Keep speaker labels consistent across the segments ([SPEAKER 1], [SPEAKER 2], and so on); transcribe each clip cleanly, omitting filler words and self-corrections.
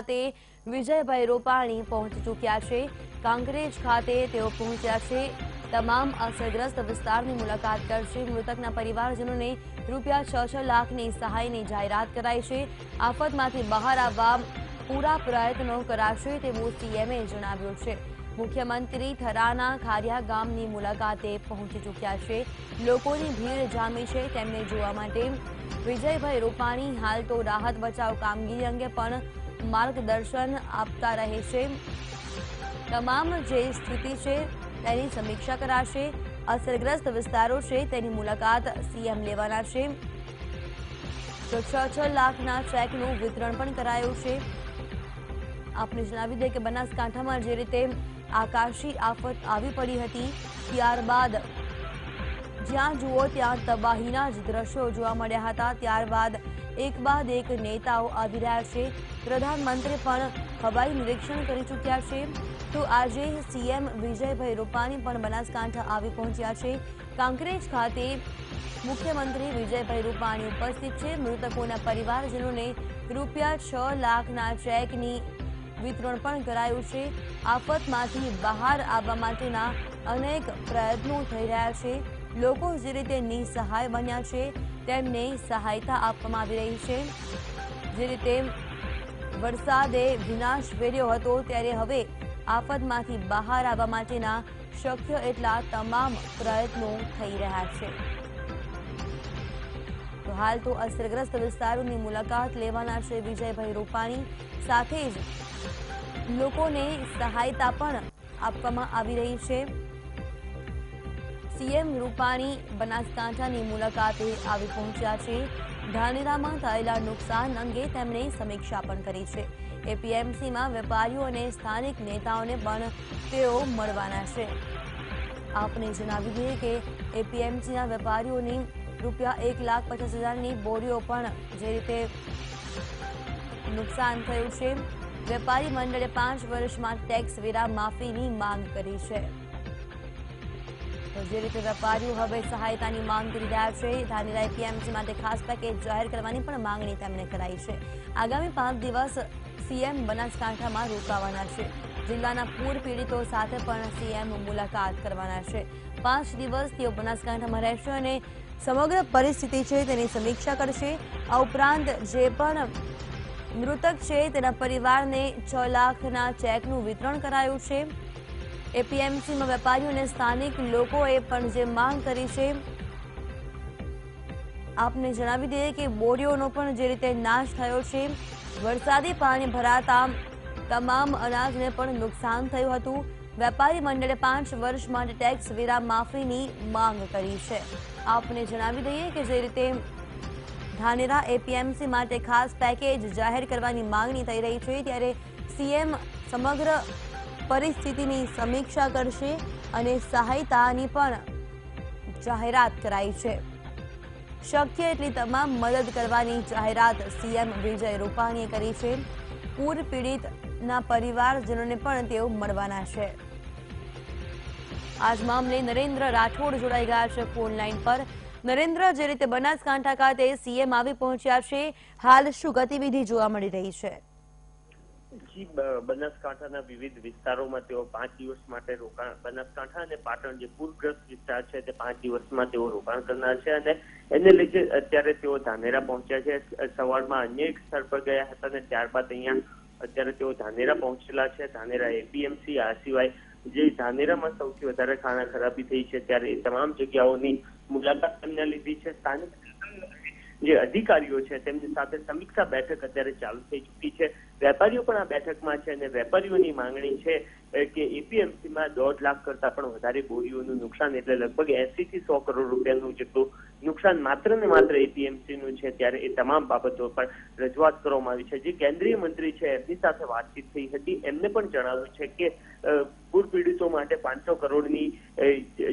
[SPEAKER 1] ખાતે વિજયભાઈ રૂપાણી પહોંચી ચૂક્યા છે। કાંકરેજ ખાતે તેઓ પહોંચ્યા છે। તમામ અસરગ્રસ્ત વિસ્તારની મુલાકાત કરશે। મૃતકના પરિવારજનોને ₹6-6 લાખની સહાયની જાહેરાત કરાઈ છે। આફતમાંથી બહાર આવવા પૂરા પ્રયત્નો કરાશે તેવું સીએમએ જણાવ્યું છે। મુખ્યમંત્રી થરાના ખારિયા ગામની મુલાકાતે પહોંચી ચૂક્યા છે। લોકોની ભીડ જામી છે તેમને જોવા માટે વિજયભાઈ રૂપાણી હાલ તો રાહત બચાવ કામગીરી અંગે પણ માર્ગદર્શન આપતા રહે છે। તમામ જે સ્થિતિ છે તેની સમીક્ષા કરાશે। અસરગ્રસ્ત વિસ્તારો છે તેની મુલાકાત સીએમ લેવાના છે। તો 6-6 લાખના ચેકનું વિતરણ પણ કરાયું છે। આપને જણાવી દે કે બનાસકાંઠામાં જે રીતે આકાશી આફત આવી પડી હતી ત્યારબાદ જ્યાં જુઓ ત્યાં તબાહીના જ દ્રશ્યો જોવા મળ્યા હતા। ત્યારબાદ એક બાદ એક નેતાઓ આવી રહ્યા છે। પ્રધાનમંત્રી પણ હવાઈ નિરીક્ષણ કરી ચૂક્યા છે। તો આજે સીએમ વિજયભાઈ રૂપાણી પણ બનાસકાંઠા આવી પહોંચ્યા છે। કાંકરેજ ખાતે મુખ્યમંત્રી વિજયભાઈ રૂપાણી ઉપસ્થિત છે। મૃતકોના પરિવારજનોને ₹6 લાખના ચેકની વિતરણ પણ કરાયું છે। આફતમાંથી બહાર આવવા માટેના અનેક પ્રયત્નો થઈ રહ્યા છે। લોકો જે રીતે નિસહાય બન્યા છે તેમને સહાયતા આપવામાં આવી રહી છે। જે રીતે વરસાદે વિનાશ વેર્યો હતો ત્યારે હવે આફતમાંથી બહાર આવવા માટેના શક્ય એટલા તમામ પ્રયત્નો થઈ રહ્યા છે। તો હાલ તો અસરગ્રસ્ત વિસ્તારોની મુલાકાત લેવાના છે વિજયભાઈ રૂપાણી। સાથે જ લોકોને સહાયતા પણ આપવામાં આવી રહી છે। સીએમ રૂપાણી બનાસકાંઠાની મુલાકાતે આવી પહોંચ્યા છે। ધાનેરામાં થયેલા નુકસાન અંગે તેમણે સમીક્ષા પણ કરી છે। એપીએમસીમાં વેપારીઓ અને સ્થાનિક નેતાઓને પણ તેઓ મળવાના છે। આપને જણાવી દઈએ કે એપીએમસીના વેપારીઓની ₹1,50,000ની બોરીઓ પણ જે રીતે નુકસાન થયું છે। વેપારી મંડળે 5 વર્ષમાં ટેક્સ વેરા માફીની માંગ કરી છે। તો જે રીતે વેપારીઓ હવે સહાયતાની માંગ કરી રહ્યા છે। ધાનેરા એપીએમસી માટે ખાસ પેકેજ જાહેર કરવાની પણ માંગણી તેમણે કરાઈ છે। આગામી 5 દિવસ સીએમ બનાસકાંઠામાં રોકાવાના છે। જિલ્લાના પૂર પીડિતો સાથે પણ સીએમ મુલાકાત કરવાના છે। 5 દિવસ તેઓ બનાસકાંઠામાં રહેશે અને સમગ્ર પરિસ્થિતિ છે તેની સમીક્ષા કરશે। આ ઉપરાંત જે પણ મૃતક છે તેના પરિવારને 6 લાખના ચેકનું વિતરણ કરાયું છે। એપીએમસીમાં વેપારીઓ અને સ્થાનિક લોકોએ પણ જે માંગ કરી છે આપને જણાવી દઈએ કે બોરીઓનો પણ જે રીતે નાશ થયો છે। વરસાદી પાણી ભરાતા તમામ અનાજને પણ નુકસાન થયું હતું। વેપારી મંડળે 5 વર્ષ માટે ટેક્સ વેરા માફીની માંગ કરી છે। આપને જણાવી દઈએ કે જે રીતે ધાનેરા એપીએમસી માટે ખાસ પેકેજ જાહેર કરવાની માંગણી થઈ રહી છે ત્યારે સીએમ સમગ્ર પરિસ્થિતિની સમીક્ષા કરશે અને સહાયતાની પણ જાહેરાત કરાઈ છે। શક્ય એટલી તમામ મદદ કરવાની જાહેરાત સીએમ વિજય રૂપાણીએ કરી છે। પૂર પીડિતના પરિવારજનોને પણ તેઓ મળવાના છે। આજ મામલે નરેન્દ્ર રાઠોડ જોડાઈ ગયા છે ફોન લાઈન પર। નરેન્દ્ર, જે રીતે બનાસકાંઠા ખાતે સીએમ આવી પહોંચ્યા છે, હાલ શું ગતિવિધિ જોવા મળી રહી છે?
[SPEAKER 2] જી, બનાસકાંઠાના વિવિધ વિસ્તારોમાં તેઓ 5 દિવસ માટે રોકાણ, બનાસકાંઠા અને પાટણ જે પૂરગ્રસ્ત વિસ્તાર છે તે 5 દિવસમાં તેઓ રોકાણ કરનાર છે અને એને લીધે અત્યારે તેઓ ધાનેરા પહોંચ્યા છે। સવારમાં અન્ય એક સ્થળ પર ગયા હતા અને ત્યારબાદ અહીંયા અત્યારે તેઓ ધાનેરા પહોંચેલા છે। ધાનેરા એપીએમસી આ સિવાય જે ધાનેરામાં સૌથી વધારે ખાણા ખરાબી થઈ છે ત્યારે એ તમામ જગ્યાઓની મુલાકાત તેમને લીધી છે। સ્થાનિક જે અધિકારીઓ છે તેમની સાથે સમીક્ષા બેઠક અત્યારે ચાલુ થઈ ચૂકી છે। વેપારીઓ પણ આ બેઠકમાં છે અને વેપારીઓની માંગણી છે કે એપીએમસીમાં 1.5 લાખ કરતા પણ વધારે બોરીઓનું નુકસાન એટલે લગભગ 80 થી 100 કરોડ રૂપિયાનું જેટલું નુકસાન માત્ર ને માત્ર એપીએમસીનું છે। ત્યારે એ તમામ બાબતો પર રજૂઆત કરવામાં આવી છે। જે કેન્દ્રીય મંત્રી છે એમની સાથે વાતચીત થઈ હતી, એમને પણ જણાવ્યું છે કે પૂર પીડિતો માટે 500 કરોડની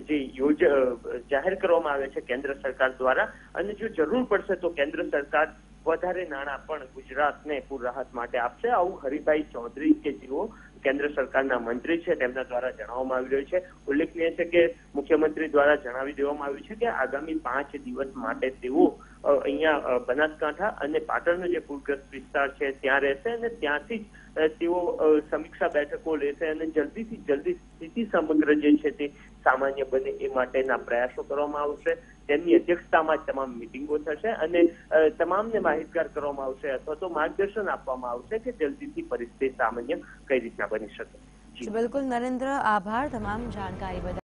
[SPEAKER 2] જે જાહેર કરવામાં આવે છે કેન્દ્ર સરકાર દ્વારા અને જો જરૂર પડશે તો કેન્દ્ર સરકાર વધારે નાણાં પણ ગુજરાતને પૂર રાહત માટે આપશે। આવું હરિભાઈ ચૌધરી કે જેઓ કેન્દ્ર સરકારના મંત્રી છે તેમના દ્વારા જણાવવામાં આવી રહ્યું છે। ઉલ્લેખનીય છે કે મુખ્યમંત્રી દ્વારા જણાવી દેવામાં આવ્યું છે કે આગામી 5 દિવસ માટે તેઓ અહીંયા બનાસકાંઠા અને પાટણનો જે પૂરગ્રસ્ત વિસ્તાર છે ત્યાં રહેશે અને ત્યાંથી જ તેઓ સમીક્ષા બેઠકો લેશે અને જલ્દીથી જલ્દી સ્થિતિ સમગ્ર જે છે તે સામાન્ય બને એ માટેના પ્રયાસો કરવામાં આવશે. તેમની અધ્યક્ષતામાં તમામ મિટિંગો થશે અને તમામને માહિતગાર કરવામાં આવશે અથવા તો માર્ગદર્શન આપવામાં આવશે કે જલ્દીથી પરિસ્થિતિ સામાન્ય કઈ રીતના બની શકે.
[SPEAKER 1] બિલકુલ નરેન્દ્ર, આભાર તમામ જાણકારી બદલ.